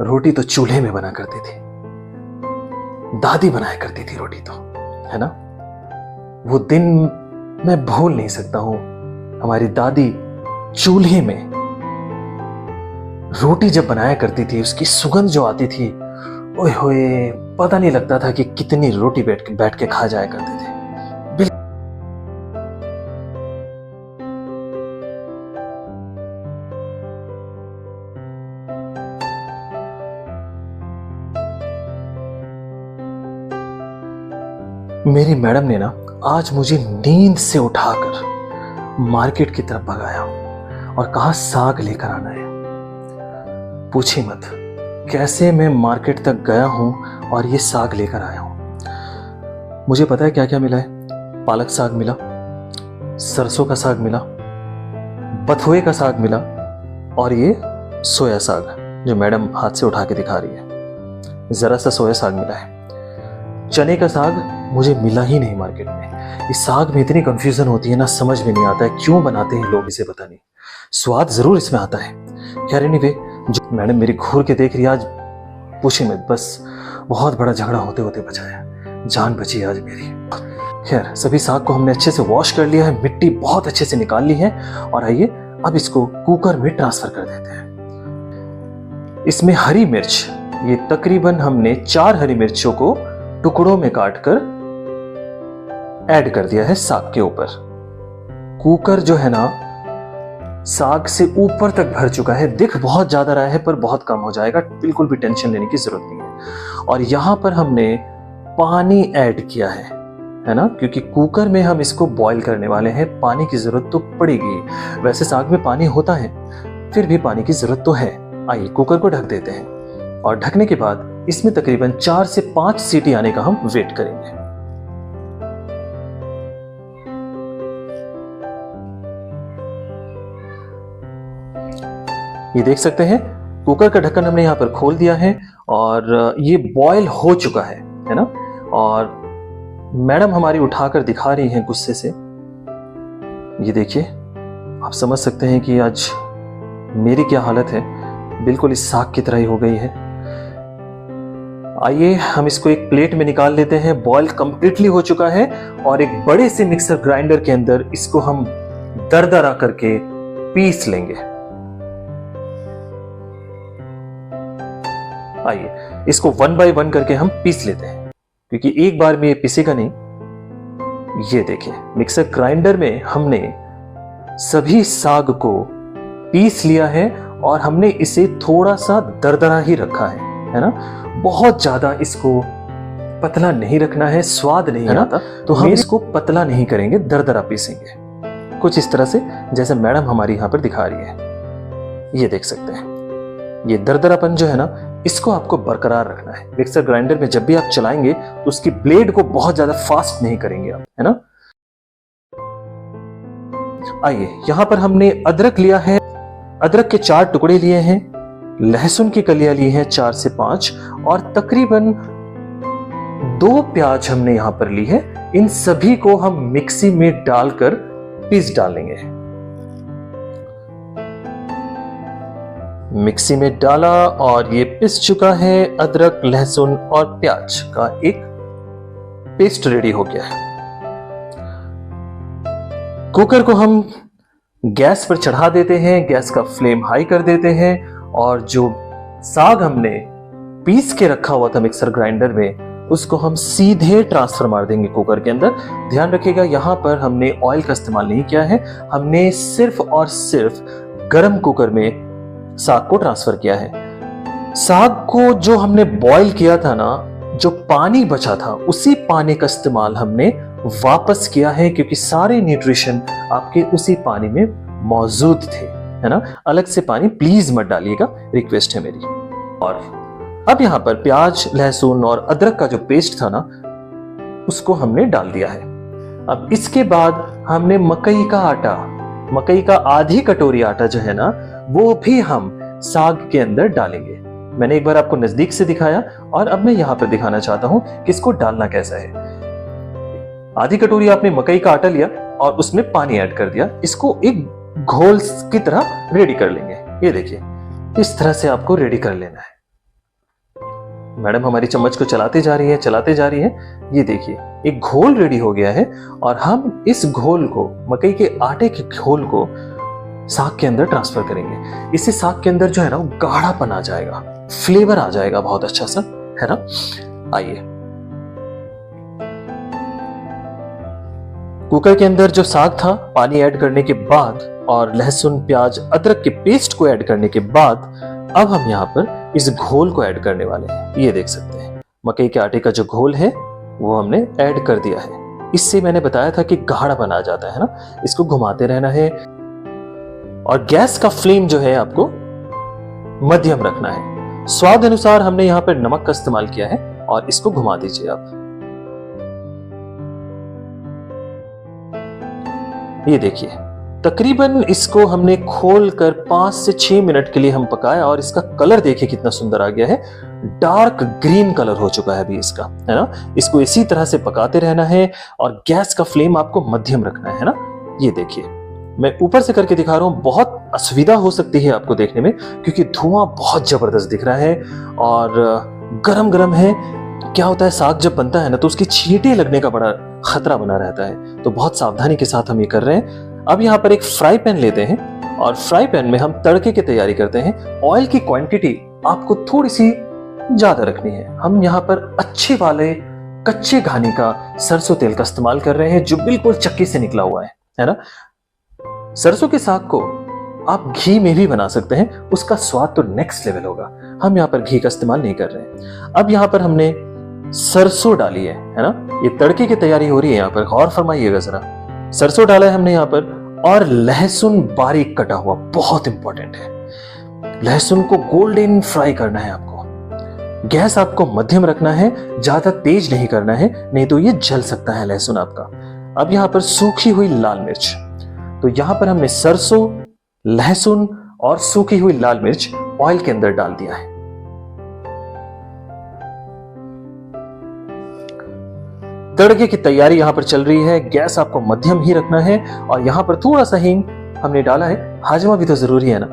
रोटी तो चूल्हे में बना करती थी, दादी बनाया करती थी रोटी तो, है ना। वो दिन मैं भूल नहीं सकता हूं। हमारी दादी चूल्हे में रोटी जब बनाया करती थी, उसकी सुगंध जो आती थी, ओए होए, पता नहीं लगता था कि कितनी रोटी बैठ के खा जाया करते थे। मेरी मैडम ने ना आज मुझे नींद से उठाकर मार्केट की तरफ भगाया और कहा साग लेकर आना है। पूछी मत कैसे मैं मार्केट तक गया हूं और ये साग लेकर आया हूं। मुझे पता है क्या क्या मिला है। पालक साग मिला, सरसों का साग मिला, बथुए का साग मिला और ये सोया साग जो मैडम हाथ से उठा के दिखा रही है। जरा सा सोया साग मिला है। चने का साग मुझे मिला ही नहीं मार्केट में। इस साग में इतनी कंफ्यूजन होती है ना, समझ में नहीं आता है क्यों बनाते हैं लोग इसे, पता नहीं। स्वाद जरूर इसमें आता है। खैर एनीवे, जो मैडम मेरी घूर के देख रही है आज, पूछे मत, बस बहुत बड़ा झगड़ा होते होते बचाया, जान बची आज मेरी। खैर सभी साग को हमने अच्छे से वॉश कर लिया है, मिट्टी बहुत अच्छे से निकाल ली है और आइए अब इसको कुकर में ट्रांसफर कर देते हैं। इसमें हरी मिर्च, ये तकरीबन हमने 4 हरी मिर्चों को टुकड़ों में काटकर ऐड कर दिया है साग के ऊपर। कुकर जो है ना साग से ऊपर तक भर चुका है। दिख बहुत ज्यादा रहा है पर बहुत कम हो जाएगा, बिल्कुल भी टेंशन लेने की जरूरत नहीं है। और यहां पर हमने पानी ऐड किया है ना, क्योंकि कुकर में हम इसको बॉईल करने वाले हैं। पानी की जरूरत तो पड़ेगी, वैसे साग में पानी होता है, फिर भी पानी की जरूरत तो है। आइए कुकर को ढक देते हैं और ढकने के बाद इसमें तकरीबन 4 से 5 सीटी आने का हम वेट करेंगे। ये देख सकते हैं कुकर का ढक्कन हमने यहां पर खोल दिया है और ये बॉयल हो चुका है ना। और मैडम हमारी उठाकर दिखा रही हैं गुस्से से। ये देखिए, आप समझ सकते हैं कि आज मेरी क्या हालत है, बिल्कुल इस साग की तरह ही हो गई है। आइए हम इसको एक प्लेट में निकाल लेते हैं। बॉयल कंप्लीटली हो चुका है और एक बड़े से मिक्सर ग्राइंडर के अंदर इसको हम दरदरा करके पीस लेंगे। आइए इसको 1 बाय 1 करके हम पीस लेते हैं, क्योंकि एक बार में ये पीसेगा नहीं। ये देखिए मिक्सर ग्राइंडर में हमने सभी साग को पीस लिया है और हमने इसे थोड़ा सा दरदरा ही रखा है ना। बहुत ज्यादा इसको पतला नहीं रखना है, स्वाद नहीं आता, तो हम इसको पतला नहीं करेंगे, दरदरा पीसेंगे कुछ इस तरह से जैसे मैडम हमारी यहां पर दिखा रही है। ये देख सकते हैं, ये दरदरापन जो है ना, इसको आपको बरकरार रखना है। मिक्सर ग्राइंडर में जब भी आप चलाएंगे तो उसकी ब्लेड को बहुत ज्यादा फास्ट नहीं करेंगे आप, है ना। आइए यहां पर हमने अदरक लिया है, अदरक के 4 टुकड़े लिए हैं, लहसुन की कलियां ली हैं 4 से 5 और तकरीबन 2 प्याज हमने यहां पर ली है। इन सभी को हम मिक्सी में डालकर पीस डालेंगे। मिक्सी में डाला और ये पिस चुका है। अदरक, लहसुन और प्याज का एक पेस्ट रेडी हो गया है। कुकर को हम गैस पर चढ़ा देते हैं, गैस का फ्लेम हाई कर देते हैं और जो साग हमने पीस के रखा हुआ था मिक्सर ग्राइंडर में, उसको हम सीधे ट्रांसफर मार देंगे कुकर के अंदर। ध्यान रखिएगा यहां पर हमने ऑयल का इस्तेमाल नहीं किया है, हमने सिर्फ और सिर्फ गरम कुकर में साग को ट्रांसफर किया है। साग को जो हमने बॉईल किया था ना, जो पानी बचा था उसी पानी का इस्तेमाल हमने वापस किया है, क्योंकि सारे न्यूट्रिशन आपके उसी पानी में मौजूद थे, है ना। अलग से पानी प्लीज मत डालिएगा, रिक्वेस्ट है मेरी। और अब यहां पर प्याज, लहसुन और अदरक का जो पेस्ट था ना, उसको हमने डाल दिया है। अब इसके बाद हमने मकई का आटा, मकई का आधी कटोरी आटा जो है ना, वो भी हम साग के अंदर डालेंगे। मैंने एक बार आपको नजदीक से दिखाया और अब मैं यहां पर दिखाना चाहता हूं कि इसको डालना कैसा है। आधी कटोरी आपने मकई का आटा लिया और उसमें पानी ऐड कर दिया। इसको एक घोल की तरह रेडी कर लेंगे। ये देखिए इस तरह से आपको रेडी कर लेना है। मैडम हमारी चम्मच को चलाते जा रही है, चलाते जा रही है। ये देखिए एक घोल रेडी हो गया है और हम इस घोल को, मकई के आटे के घोल को साग के अंदर ट्रांसफर करेंगे। इससे साग के अंदर जो है ना वो गाढ़ापन आ जाएगा, फ्लेवर आ जाएगा बहुत अच्छा सा, है ना। आइए, कुकर के अंदर जो साग था, पानी ऐड करने के बाद और लहसुन प्याज अदरक के पेस्ट को ऐड करने के बाद अब हम यहाँ पर इस घोल को ऐड करने वाले हैं। ये देख सकते हैं मकई के आटे का जो घोल है वो हमने ऐड कर दिया है। इससे मैंने बताया था कि गाढ़ापन आ जाता है ना। इसको घुमाते रहना है और गैस का फ्लेम जो है आपको मध्यम रखना है। स्वाद अनुसार हमने यहाँ पर नमक का इस्तेमाल किया है और इसको घुमा दीजिए आप। ये देखिए तकरीबन इसको हमने खोल कर 5 से 6 मिनट के लिए हम पकाया और इसका कलर देखिए कितना सुंदर आ गया है। डार्क ग्रीन कलर हो चुका है अभी इसका, है ना। इसको इसी तरह से पकाते रहना है और गैस का फ्लेम आपको मध्यम रखना है ना। ये देखिए मैं ऊपर से करके दिखा रहा हूं, बहुत असुविधा हो सकती है आपको देखने में क्योंकि धुआं बहुत जबरदस्त दिख रहा है और गरम गरम है। क्या होता है साग जब बनता है ना तो उसकी छींटे लगने का बड़ा खतरा बना रहता है, तो बहुत सावधानी के साथ हम ये कर रहे हैं। अब यहाँ पर एक फ्राई पैन लेते हैं और फ्राई पैन में हम तड़के की तैयारी करते हैं। ऑयल की क्वांटिटी आपको थोड़ी सी ज्यादा रखनी है। हम यहाँ पर अच्छे वाले कच्चे घानी का सरसों तेल का इस्तेमाल कर रहे हैं जो बिल्कुल चक्की से निकला हुआ है ना। सरसों के साग को आप घी में भी बना सकते हैं, उसका स्वाद तो नेक्स्ट लेवल होगा। हम यहाँ पर घी का इस्तेमाल नहीं कर रहे हैं। अब यहाँ पर हमने सरसों डाली है ना। ये तड़के की तैयारी हो रही है यहाँ पर, गौर फरमाइएगा जरा। सरसों डाला है हमने यहाँ पर और लहसुन बारीक कटा हुआ, बहुत इंपॉर्टेंट है। लहसुन को गोल्डन फ्राई करना है आपको। गैस आपको मध्यम रखना है, ज्यादा तेज नहीं करना है, नहीं तो ये जल सकता है लहसुन आपका। अब यहाँ पर सूखी हुई लाल मिर्च, तो यहाँ पर हमने सरसों, लहसुन और सूखी हुई लाल मिर्च ऑयल के अंदर डाल दिया है। तड़के की तैयारी यहां पर चल रही है। गैस आपको मध्यम ही रखना है और यहां पर थोड़ा सा हींग हमने डाला है, हाजमा भी तो जरूरी है ना।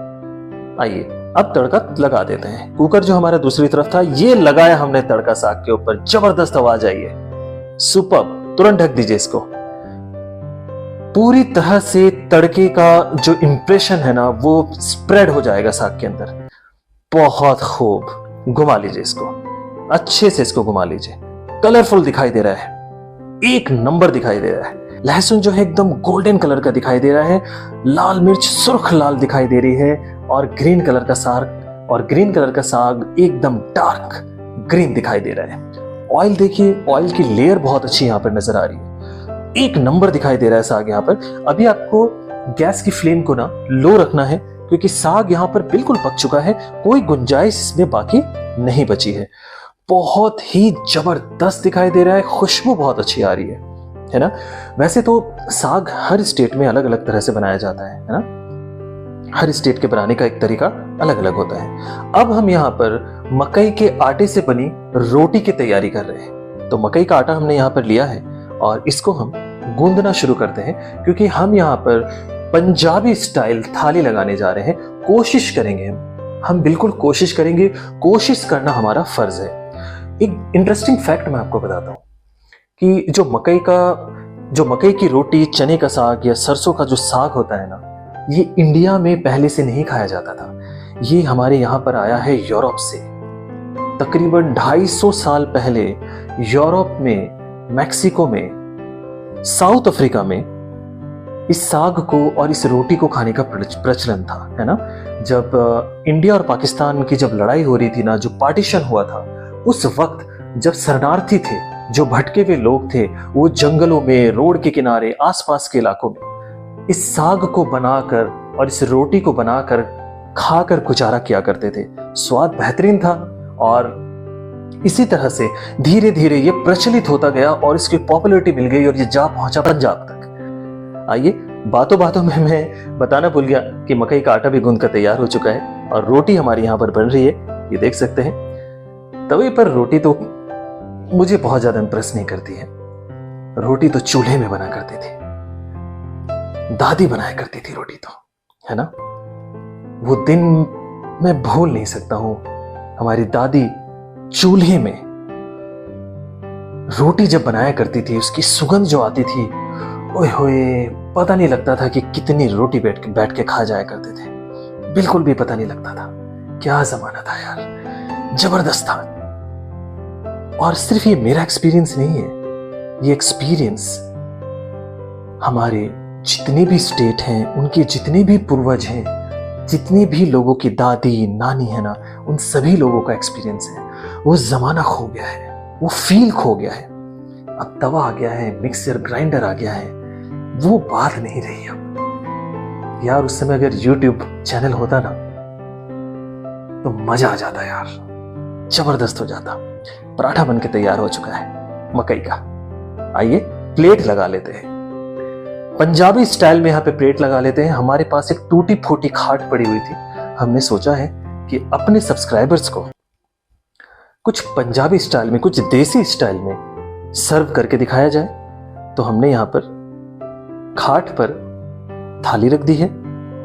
आइए अब तड़का लगा देते हैं। कुकर जो हमारा दूसरी तरफ था ये लगाया हमने तड़का साग के ऊपर, जबरदस्त आवाज आई है, सुपर्ब। तुरंत ढक दीजिए इसको। पूरी तरह से तड़के का जो इंप्रेशन है ना वो स्प्रेड हो जाएगा साग के अंदर। बहुत खूब, घुमा लीजिए इसको, अच्छे से इसको घुमा लीजिए। कलरफुल दिखाई दे रहा है, एक नंबर दिखाई दे रहा है। लहसुन जो है एकदम गोल्डन कलर का दिखाई दे रहा है, लाल मिर्च सुर्ख लाल दिखाई दे रही है और ग्रीन कलर का साग एकदम डार्क ग्रीन दिखाई दे रहा है। ऑयल देखिए, ऑयल की लेयर बहुत अच्छी यहां पर नजर आ रही है, एक नंबर दिखाई दे रहा है साग यहां पर। अभी आपको गैस की फ्लेम को ना लो रखना है क्योंकि साग यहां पर बिल्कुल पक चुका है, कोई गुंजाइश इसमें बाकी नहीं बची है। बहुत ही जबरदस्त दिखाई दे रहा है, खुशबू बहुत अच्छी आ रही है ना। वैसे तो साग हर स्टेट में अलग अलग तरह से बनाया जाता है ना। हर स्टेट के बनाने का एक तरीका अलग अलग होता है। अब हम यहाँ पर मकई के आटे से बनी रोटी की तैयारी कर रहे हैं। तो मकई का आटा हमने यहाँ पर लिया है और इसको हम गूंदना शुरू करते हैं क्योंकि हम यहाँ पर पंजाबी स्टाइल थाली लगाने जा रहे हैं। कोशिश करेंगे, हम बिल्कुल कोशिश करेंगे, कोशिश करना हमारा फर्ज है। एक इंटरेस्टिंग फैक्ट मैं आपको बताता हूं कि जो मकई की रोटी, चने का साग या सरसों का जो साग होता है ना, ये इंडिया में पहले से नहीं खाया जाता था। ये हमारे यहाँ पर आया है यूरोप से। तकरीबन 250 साल पहले यूरोप में, मैक्सिको में, साउथ अफ्रीका में इस साग को और इस रोटी को खाने का प्रचलन था, है ना। जब इंडिया और पाकिस्तान की जब लड़ाई हो रही थी ना, जो पार्टीशन हुआ था, उस वक्त जब शरणार्थी थे, जो भटके हुए लोग थे, वो जंगलों में, रोड के किनारे, आसपास के इलाकों में इस साग को बनाकर और इस रोटी को बनाकर खाकर गुजारा किया करते थे। स्वाद बेहतरीन था और इसी तरह से धीरे धीरे ये प्रचलित होता गया और इसकी पॉपुलैरिटी मिल गई और ये जा पहुंचा पंजाब तक। आइए, बातों बातों में मैं बताना भूल गया कि मकई का आटा भी गूंद कर तैयार हो चुका है और रोटी हमारी यहाँ पर बन रही है। ये देख सकते हैं तवे पर रोटी तो मुझे बहुत ज्यादा इंप्रेस नहीं करती है। रोटी तो चूल्हे में बना करती थी, दादी बनाया करती थी रोटी तो, है ना। वो दिन मैं भूल नहीं सकता हूं। हमारी दादी चूल्हे में रोटी जब बनाया करती थी, उसकी सुगंध जो आती थी, ओए होए, पता नहीं लगता था कि कितनी रोटी बैठ के खा जाया करते थे। बिल्कुल भी पता नहीं लगता था। क्या जमाना था यार, जबरदस्त था। और सिर्फ ये मेरा एक्सपीरियंस नहीं है, ये एक्सपीरियंस हमारे जितने भी स्टेट हैं, उनके जितने भी पूर्वज हैं, जितने भी लोगों की दादी नानी है ना, उन सभी लोगों का एक्सपीरियंस है। वो जमाना खो गया है, वो फील खो गया है। अब तवा आ गया है, मिक्सर ग्राइंडर आ गया है, वो बात नहीं रही अब। यार उस समय अगर YouTube चैनल होता ना तो मजा आ जाता यार, जबरदस्त हो जाता। पराठा बनके तैयार हो चुका है मकई का। आइए प्लेट लगा लेते हैं, पंजाबी स्टाइल में यहाँ पे प्लेट लगा लेते हैं। हमारे पास एक टूटी फूटी खाट पड़ी हुई थी। हमने सोचा है कि अपने सब्सक्राइबर्स को कुछ पंजाबी स्टाइल में, कुछ देसी स्टाइल में सर्व करके दिखाया जाए। तो हमने यहाँ पर खाट पर थाली रख दी है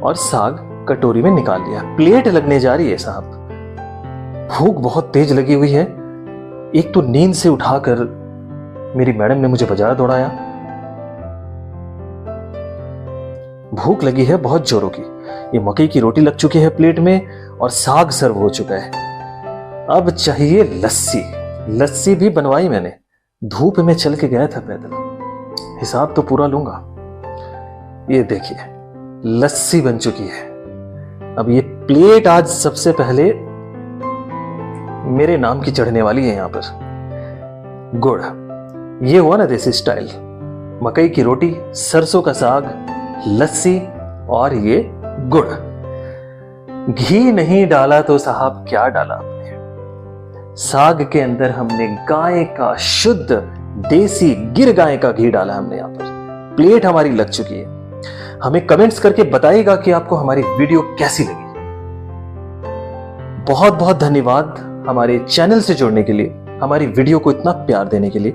और साग कटोरी में निकाल लिया। प्लेट लगने जा रही है साहब। भूख बहुत तेज लगी हुई है। एक तो नींद से उठाकर मेरी मैडम ने मुझे बाजार दौड़ाया। भूख लगी है बहुत जोरों की। ये मकई की रोटी लग चुकी है प्लेट में और साग सर्व हो चुका है। अब चाहिए लस्सी। लस्सी भी बनवाई मैंने, धूप में चल के गया था पैदल, हिसाब तो पूरा लूंगा। ये देखिए लस्सी बन चुकी है। अब ये प्लेट आज सबसे पहले मेरे नाम की चढ़ने वाली है। यहां पर गुड़, ये हुआ ना देसी स्टाइल, मकई की रोटी, सरसों का साग, लस्सी और ये गुड़। घी नहीं डाला तो साहब क्या डाला आपने? साग के अंदर हमने गाय का शुद्ध देसी गिर गाय का घी डाला हमने। यहां पर प्लेट हमारी लग चुकी है। हमें कमेंट्स करके बताइएगा कि आपको हमारी वीडियो कैसी लगी। बहुत बहुत धन्यवाद हमारे चैनल से जुड़ने के लिए, हमारी वीडियो को इतना प्यार देने के लिए।